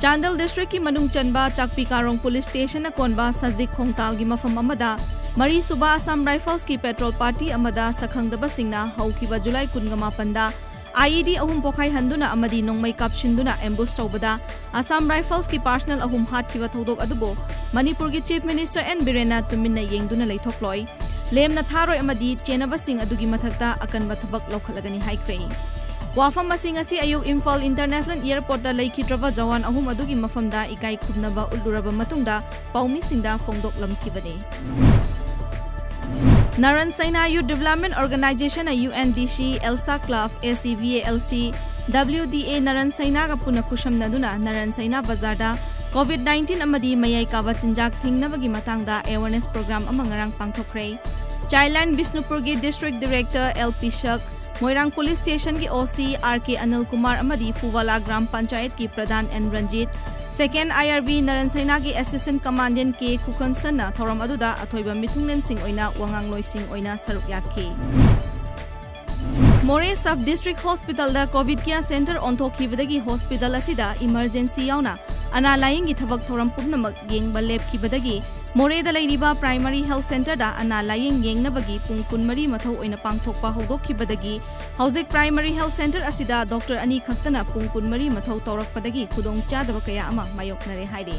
Chandel district की मनुंग चनबा चाकपी कारोंग police station कोनबा सजिक खोंगताल की मफम अमदा मरी सुबह असम राइफल्स की पेट्रोल पार्टी अमदा सखंगदबा सिंगना हौकिबा जुलाई 28 IED अहुम पोखाई हंदुना अमदी नोंगमई कापशिंदुना एम्बुश तौबदा असम राइफल्स की पर्सनल अहुम हाटकिबा थौदोक अदुबो मणिपुर की चीफ मिनिस्टर एन बिरेना तुमिन्ना येंगदुना लेथोक्लोय लेमना थारोय अमदी चेनबा सिंग अदुगी मथक्ता अकनबा थबक लौखलगनी हाइख्रे वाफम मसिंग असी अयुक इम्फाल इंटरनेशनल एयरपोर्ट दा लेखिद्रबा जवान अहुम अदुगी मफमदा इकाई खुबनबा उल्लुरबा मतुंगदा पाउमी सिंगदा फोंगदोकलमखिबने Narayan Sena youth development organization UNDC एल्सा club ACVALC WDA Narayan Sena का पुनः खुशमनदुना नारायण सेना बाजारदा COVID-19 अमदी मयाई काबा चिंजाक थिंगनबगी मतंगदा अवेयरनेस प्रोग्राम अमंगरंग पांगथोखरे चाइल्डलाइन बिष्णुपुर की डिस्ट्रिक्ट डायरेक्टर LP शक मोइरांग पुलिस स्टेशन की OC RK अनिल कुमार अमदी फुवाला ग्राम पंचायत की प्रधान N Ranjit second IRV Narayan Sena की असिस्टेंट कमांडेंट के खुखनसन थौरम अदुदा अथोइबा मिथुंगलेन सिंह ओइना वांगांगलोइ सिंह ओइना सरुक याखी मोरे सब डिस्ट्रिक्ट हॉस्पिटल दा कोविड केयर सेंटर ओंथोखिबदगी हॉस्पिटल असिदा इमरजेंसी यावना अना लायंगी थबक थौरम पुनमक येंगबा लेपखिबदगी मोरेदा लैरिबा प्राइमरी हेल्थ सेंटर दा अना लायंग येंगनबगी पुंग 12 मथौ ओइना पांगथोकपा हौदोखिबदगी हौजिक प्राइमरी हेल्थ सेंटर असिदा डॉक्टर अनी खक्तना पुंग 12 मथौ तौरकपदगी खुदोंग चादबा कया अमा मायोकनरे हाइरे।